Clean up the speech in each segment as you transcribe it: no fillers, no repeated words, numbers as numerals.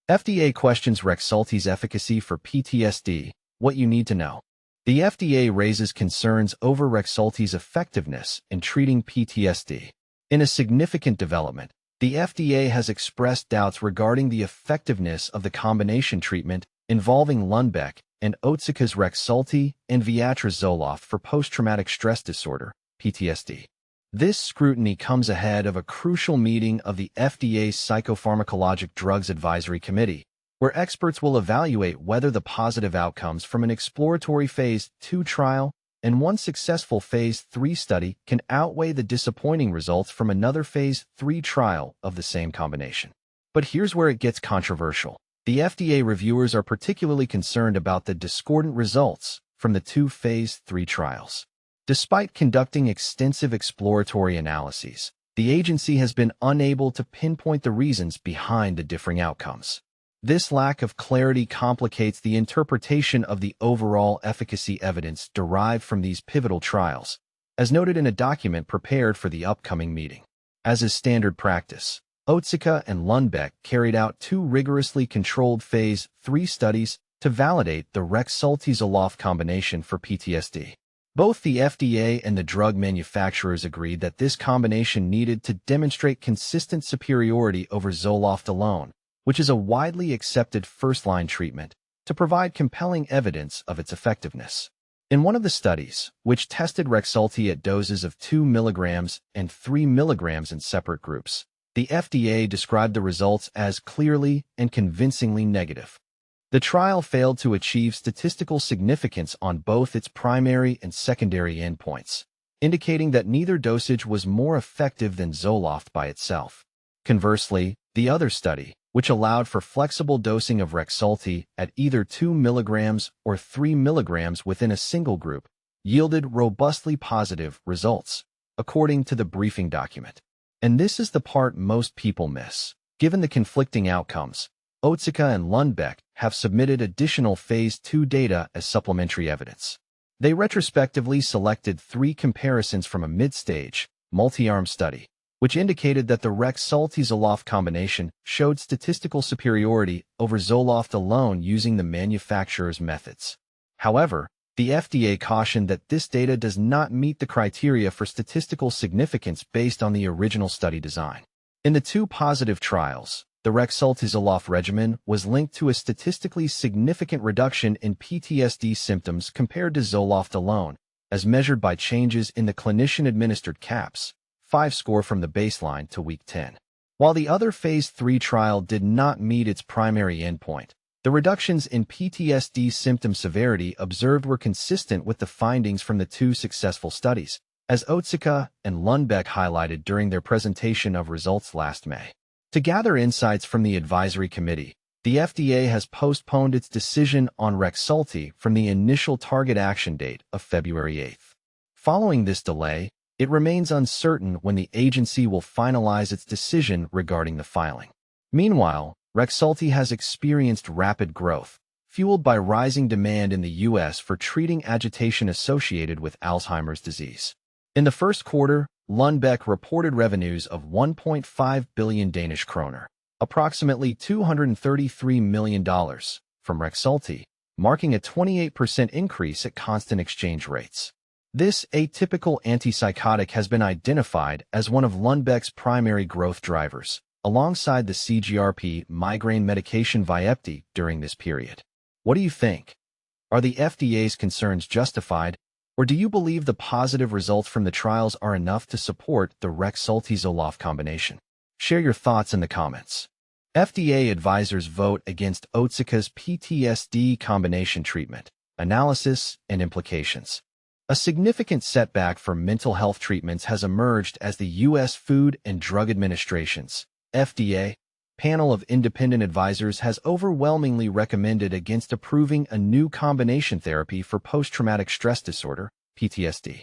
FDA questions Rexulti's efficacy for PTSD. What you need to know. The FDA raises concerns over Rexulti's effectiveness in treating PTSD. In a significant development, the FDA has expressed doubts regarding the effectiveness of the combination treatment involving Lundbeck and Otsuka's Rexulti and Viatris Zoloft for post-traumatic stress disorder, PTSD. This scrutiny comes ahead of a crucial meeting of the FDA's Psychopharmacologic Drugs Advisory Committee, where experts will evaluate whether the positive outcomes from an exploratory Phase 2 trial and one successful Phase 3 study can outweigh the disappointing results from another Phase 3 trial of the same combination. But here's where it gets controversial. The FDA reviewers are particularly concerned about the discordant results from the two Phase 3 trials. Despite conducting extensive exploratory analyses, the agency has been unable to pinpoint the reasons behind the differing outcomes. This lack of clarity complicates the interpretation of the overall efficacy evidence derived from these pivotal trials, as noted in a document prepared for the upcoming meeting. As is standard practice, Otsuka and Lundbeck carried out two rigorously controlled Phase 3 studies to validate the Rexulti-Zoloft combination for PTSD. Both the FDA and the drug manufacturers agreed that this combination needed to demonstrate consistent superiority over Zoloft alone, which is a widely accepted first-line treatment, to provide compelling evidence of its effectiveness. In one of the studies, which tested Rexulti at doses of 2 mg and 3 mg in separate groups, the FDA described the results as clearly and convincingly negative. The trial failed to achieve statistical significance on both its primary and secondary endpoints, indicating that neither dosage was more effective than Zoloft by itself. Conversely, the other study, which allowed for flexible dosing of Rexulti at either 2 mg or 3 mg within a single group, yielded robustly positive results, according to the briefing document. And this is the part most people miss. Given the conflicting outcomes, Otsuka and Lundbeck have submitted additional Phase 2 data as supplementary evidence. They retrospectively selected 3 comparisons from a mid-stage, multi-arm study, which indicated that the Rexulti-Zoloft combination showed statistical superiority over Zoloft alone using the manufacturer's methods. However, the FDA cautioned that this data does not meet the criteria for statistical significance based on the original study design. In the two positive trials, the Rexulti-Zoloft regimen was linked to a statistically significant reduction in PTSD symptoms compared to Zoloft alone, as measured by changes in the clinician-administered CAPS-5 score from the baseline to week 10. While the other Phase 3 trial did not meet its primary endpoint, the reductions in PTSD symptom severity observed were consistent with the findings from the two successful studies, as Otsuka and Lundbeck highlighted during their presentation of results last May. To gather insights from the advisory committee, the FDA has postponed its decision on Rexulti from the initial target action date of February 8. Following this delay, it remains uncertain when the agency will finalize its decision regarding the filing. Meanwhile, Rexulti has experienced rapid growth, fueled by rising demand in the U.S. for treating agitation associated with Alzheimer's disease. In the first quarter, Lundbeck reported revenues of 1.5 billion Danish kroner, approximately $233 million, from Rexulti, marking a 28% increase at constant exchange rates. This atypical antipsychotic has been identified as one of Lundbeck's primary growth drivers, alongside the CGRP migraine medication Vyepti during this period. What do you think? Are the FDA's concerns justified, or do you believe the positive results from the trials are enough to support the Rexulti-Zoloft combination? Share your thoughts in the comments. FDA advisors vote against Otsuka's PTSD combination treatment, analysis, and implications. A significant setback for mental health treatments has emerged as the U.S. Food and Drug Administration's FDA panel of independent advisors has overwhelmingly recommended against approving a new combination therapy for post-traumatic stress disorder, PTSD.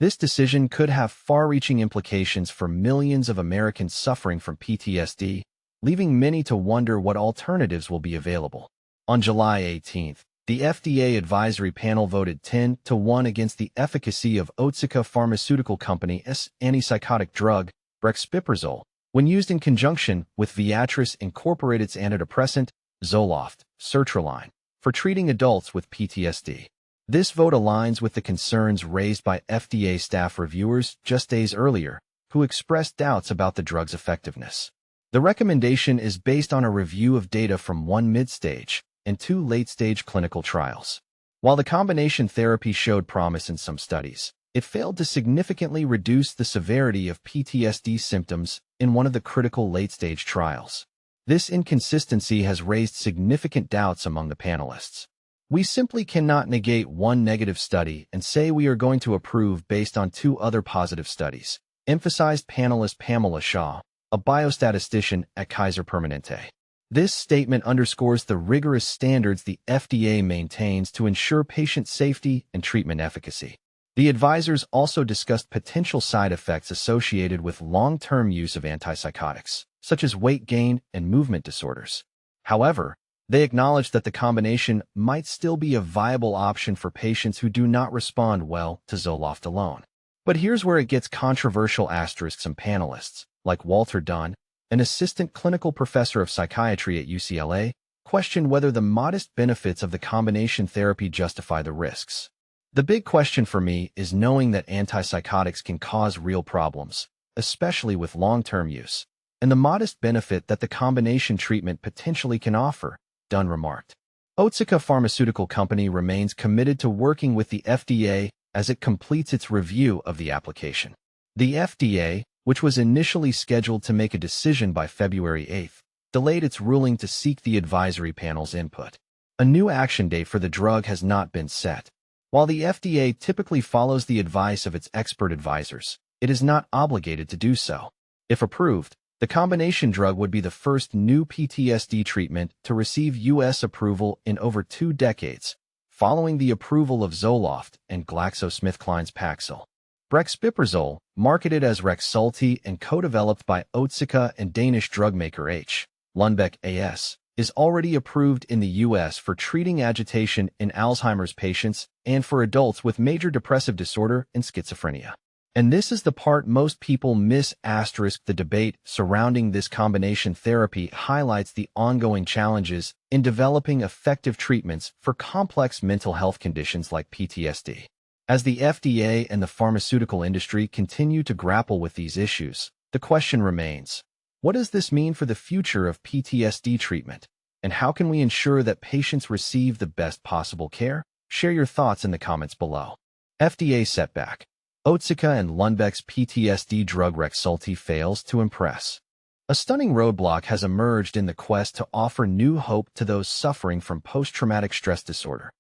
This decision could have far-reaching implications for millions of Americans suffering from PTSD, leaving many to wonder what alternatives will be available. On July 18th, the FDA advisory panel voted 10-1 against the efficacy of Otsuka Pharmaceutical Company's antipsychotic drug, brexpiprazole, when used in conjunction with Viatris incorporate its antidepressant, Zoloft, sertraline, for treating adults with PTSD. This vote aligns with the concerns raised by FDA staff reviewers just days earlier, who expressed doubts about the drug's effectiveness. The recommendation is based on a review of data from 1 mid-stage and 2 late-stage clinical trials. While the combination therapy showed promise in some studies, it failed to significantly reduce the severity of PTSD symptoms in one of the critical late-stage trials. This inconsistency has raised significant doubts among the panelists. We simply cannot negate one negative study and say we are going to approve based on 2 other positive studies, emphasized panelist Pamela Shaw, a biostatistician at Kaiser Permanente. This statement underscores the rigorous standards the FDA maintains to ensure patient safety and treatment efficacy. The advisors also discussed potential side effects associated with long-term use of antipsychotics, such as weight gain and movement disorders. However, they acknowledged that the combination might still be a viable option for patients who do not respond well to Zoloft alone. But here's where it gets controversial. Some panelists, like Walter Dunn, an assistant clinical professor of psychiatry at UCLA, question whether the modest benefits of the combination therapy justify the risks. The big question for me is knowing that antipsychotics can cause real problems, especially with long-term use, and the modest benefit that the combination treatment potentially can offer, Dunn remarked. Otsuka Pharmaceutical Company remains committed to working with the FDA as it completes its review of the application. The FDA, which was initially scheduled to make a decision by February 8, delayed its ruling to seek the advisory panel's input. A new action date for the drug has not been set. While the FDA typically follows the advice of its expert advisors, it is not obligated to do so. If approved, the combination drug would be the first new PTSD treatment to receive U.S. approval in over 2 decades, following the approval of Zoloft and GlaxoSmithKline's Paxil. Brexpiprazole, marketed as Rexulti and co-developed by Otsuka and Danish drug maker H. Lundbeck A/S, is already approved in the U.S. for treating agitation in Alzheimer's patients and for adults with major depressive disorder and schizophrenia. And this is the part most people miss. The debate surrounding this combination therapy highlights the ongoing challenges in developing effective treatments for complex mental health conditions like PTSD. As the FDA and the pharmaceutical industry continue to grapple with these issues, the question remains, what does this mean for the future of PTSD treatment? And how can we ensure that patients receive the best possible care? Share your thoughts in the comments below. FDA setback. Otsuka and Lundbeck's PTSD drug Rexulti fails to impress. A stunning roadblock has emerged in the quest to offer new hope to those suffering from post-traumatic stress disorder.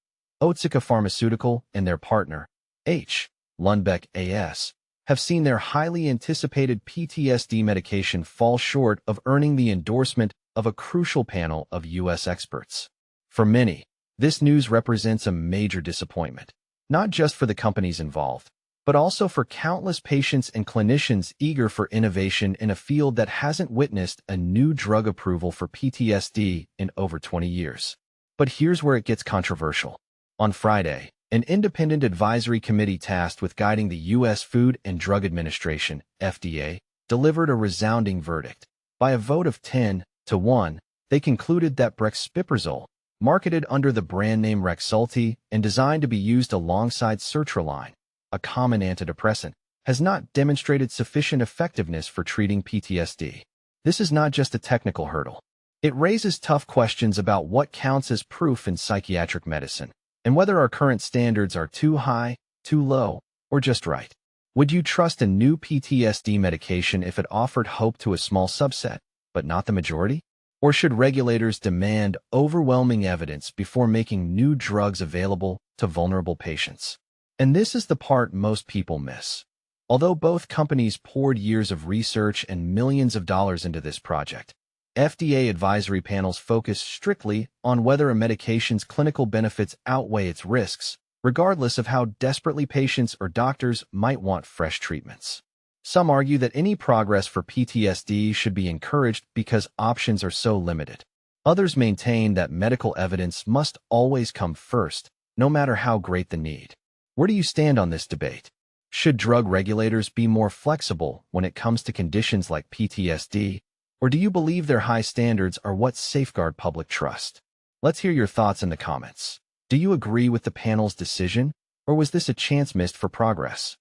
Otsuka Pharmaceutical and their partner, H. Lundbeck A/S, have seen their highly anticipated PTSD medication fall short of earning the endorsement of a crucial panel of U.S. experts. For many, this news represents a major disappointment, not just for the companies involved, but also for countless patients and clinicians eager for innovation in a field that hasn't witnessed a new drug approval for PTSD in over 20 years. But here's where it gets controversial. On Friday, an independent advisory committee tasked with guiding the U.S. Food and Drug Administration, FDA, delivered a resounding verdict. By a vote of 10-1, they concluded that brexpiprazole, marketed under the brand name Rexulti and designed to be used alongside sertraline, a common antidepressant, has not demonstrated sufficient effectiveness for treating PTSD. This is not just a technical hurdle. It raises tough questions about what counts as proof in psychiatric medicine, and whether our current standards are too high, too low, or just right. Would you trust a new PTSD medication if it offered hope to a small subset, but not the majority? Or should regulators demand overwhelming evidence before making new drugs available to vulnerable patients? And this is the part most people miss. Although both companies poured years of research and millions of dollars into this project, FDA advisory panels focus strictly on whether a medication's clinical benefits outweigh its risks, regardless of how desperately patients or doctors might want fresh treatments. Some argue that any progress for PTSD should be encouraged because options are so limited. Others maintain that medical evidence must always come first, no matter how great the need. Where do you stand on this debate? Should drug regulators be more flexible when it comes to conditions like PTSD? Or do you believe their high standards are what safeguard public trust? Let's hear your thoughts in the comments. Do you agree with the panel's decision, or was this a chance missed for progress?